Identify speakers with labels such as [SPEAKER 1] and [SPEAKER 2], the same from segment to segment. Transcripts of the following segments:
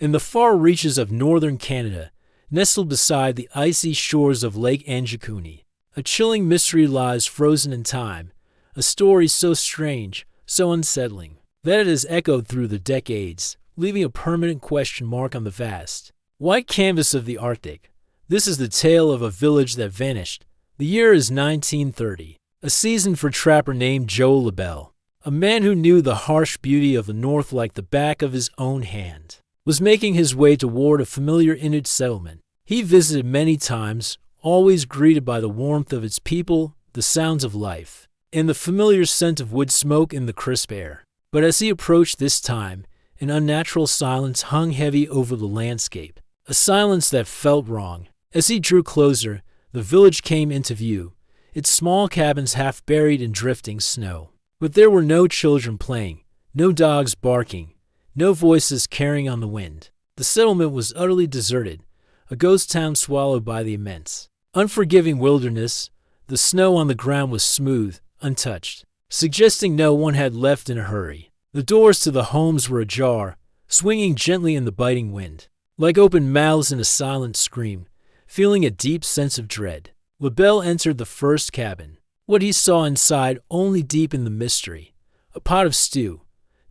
[SPEAKER 1] In the far reaches of northern Canada, nestled beside the icy shores of Lake Anjikuni, a chilling mystery lies frozen in time, a story so strange, so unsettling, that it has echoed through the decades, leaving a permanent question mark on the vast, white canvas of the Arctic. This is the tale of a village that vanished. The year is 1930, a season for a trapper named Joe LaBelle. A man who knew the harsh beauty of the North like the back of his own hand was making his way toward a familiar Inuit settlement. He visited many times, always greeted by the warmth of its people, the sounds of life, and the familiar scent of wood smoke in the crisp air. But as he approached this time, an unnatural silence hung heavy over the landscape, a silence that felt wrong. As he drew closer, the village came into view, its small cabins half buried in drifting snow. But there were no children playing, no dogs barking, no voices carrying on the wind. The settlement was utterly deserted, a ghost town swallowed by the immense, unforgiving wilderness. The snow on the ground was smooth, untouched, suggesting no one had left in a hurry. The doors to the homes were ajar, swinging gently in the biting wind, like open mouths in a silent scream. Feeling a deep sense of dread, LaBelle entered the first cabin. What he saw inside only deepened the mystery. A pot of stew,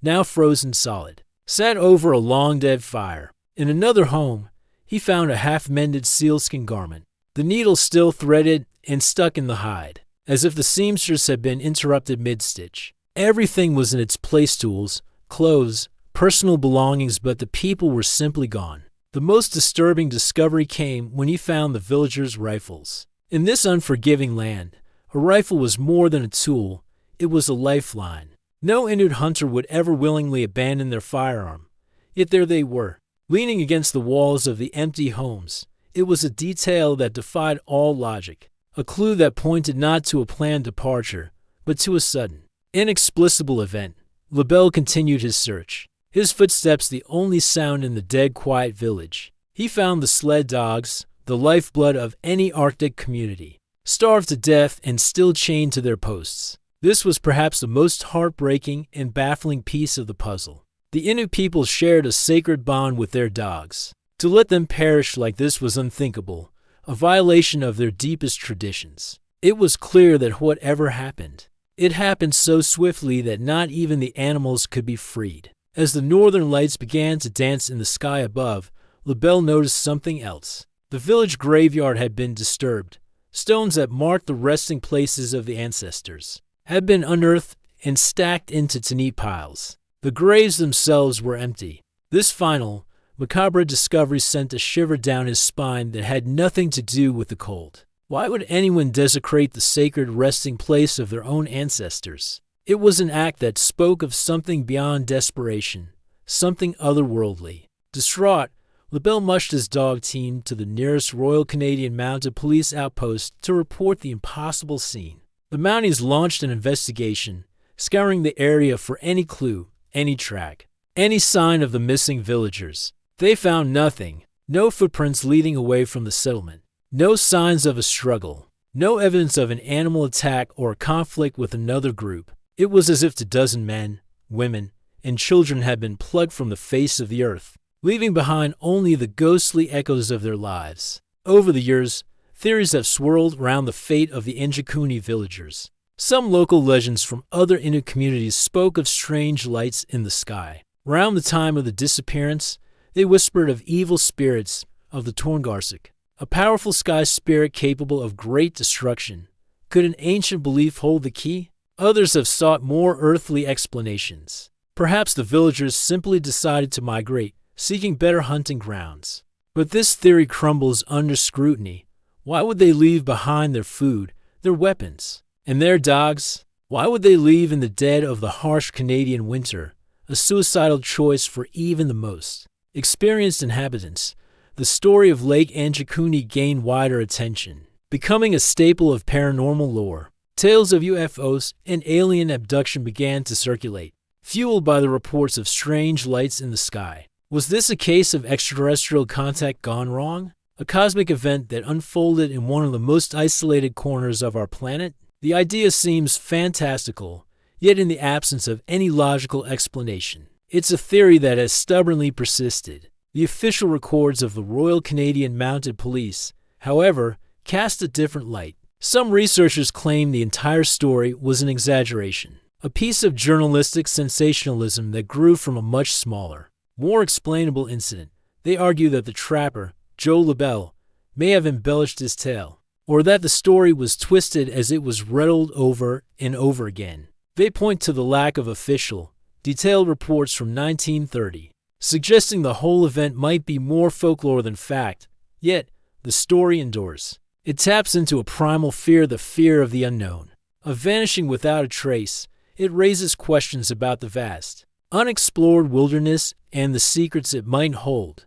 [SPEAKER 1] now frozen solid, sat over a long-dead fire. In another home, he found a half-mended sealskin garment, the needle still threaded and stuck in the hide, as if the seamstress had been interrupted mid-stitch. Everything was in its place: tools, clothes, personal belongings, but the people were simply gone. The most disturbing discovery came when he found the villagers' rifles. In this unforgiving land, a rifle was more than a tool, it was a lifeline. No Inuit hunter would ever willingly abandon their firearm. Yet there they were, leaning against the walls of the empty homes. It was a detail that defied all logic, a clue that pointed not to a planned departure, but to a sudden, inexplicable event. LaBelle continued his search, his footsteps the only sound in the dead quiet village. He found the sled dogs, the lifeblood of any Arctic community, starved to death and still chained to their posts. This was perhaps the most heartbreaking and baffling piece of the puzzle. The Inuit people shared a sacred bond with their dogs. To let them perish like this was unthinkable, a violation of their deepest traditions. It was clear that whatever happened, it happened so swiftly that not even the animals could be freed. As the northern lights began to dance in the sky above, LaBelle noticed something else. The village graveyard had been disturbed. Stones that marked the resting places of the ancestors had been unearthed and stacked into neat piles. The graves themselves were empty. This final, macabre discovery sent a shiver down his spine that had nothing to do with the cold. Why would anyone desecrate the sacred resting place of their own ancestors? It was an act that spoke of something beyond desperation, something otherworldly. Distraught, LaBelle mushed his dog team to the nearest Royal Canadian Mounted Police outpost to report the impossible scene. The Mounties launched an investigation, scouring the area for any clue, any track, any sign of the missing villagers. They found nothing. No footprints leading away from the settlement. No signs of a struggle. No evidence of an animal attack or a conflict with another group. It was as if a dozen men, women, and children had been plucked from the face of the earth, leaving behind only the ghostly echoes of their lives. Over the years, theories have swirled around the fate of the Anjikuni villagers. Some local legends from other Inuit communities spoke of strange lights in the sky. Around the time of the disappearance, they whispered of evil spirits of the Torngarsuk, a powerful sky spirit capable of great destruction. Could an ancient belief hold the key? Others have sought more earthly explanations. Perhaps the villagers simply decided to migrate, seeking better hunting grounds. But this theory crumbles under scrutiny. Why would they leave behind their food, their weapons, and their dogs? Why would they leave in the dead of the harsh Canadian winter, a suicidal choice for even the most experienced inhabitants? The story of Lake Anjikuni gained wider attention, becoming a staple of paranormal lore. Tales of UFOs and alien abduction began to circulate, fueled by the reports of strange lights in the sky. Was this a case of extraterrestrial contact gone wrong? A cosmic event that unfolded in one of the most isolated corners of our planet? The idea seems fantastical, yet in the absence of any logical explanation. It's a theory that has stubbornly persisted. The official records of the Royal Canadian Mounted Police, however, cast a different light. Some researchers claim the entire story was an exaggeration, a piece of journalistic sensationalism that grew from a much smaller, more explainable incident. They argue that the trapper, Joe LaBelle, may have embellished his tale, or that the story was twisted as it was retold over and over again. They point to the lack of official, detailed reports from 1930, suggesting the whole event might be more folklore than fact. Yet, the story endures. It taps into a primal fear, the fear of the unknown, of vanishing without a trace. It raises questions about the vast, unexplored wilderness and the secrets it might hold.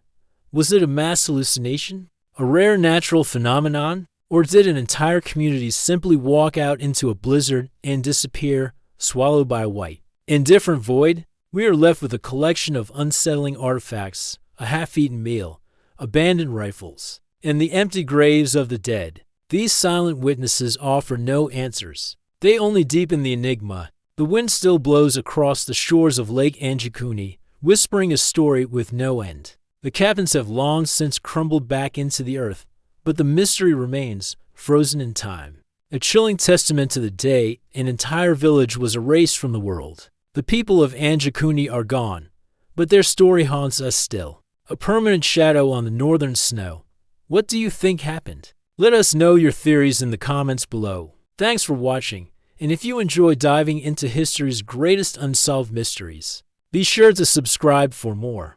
[SPEAKER 1] Was it a mass hallucination, a rare natural phenomenon, or did an entire community simply walk out into a blizzard and disappear, swallowed by a white, indifferent void? We are left with a collection of unsettling artifacts, a half-eaten meal, abandoned rifles, and the empty graves of the dead. These silent witnesses offer no answers. They only deepen the enigma. The wind still blows across the shores of Lake Anjikuni, whispering a story with no end. The cabins have long since crumbled back into the earth, but the mystery remains, frozen in time. A chilling testament to the day an entire village was erased from the world. The people of Anjikuni are gone, but their story haunts us still, a permanent shadow on the northern snow. What do you think happened? Let us know your theories in the comments below. Thanks for watching, and if you enjoy diving into history's greatest unsolved mysteries, be sure to subscribe for more.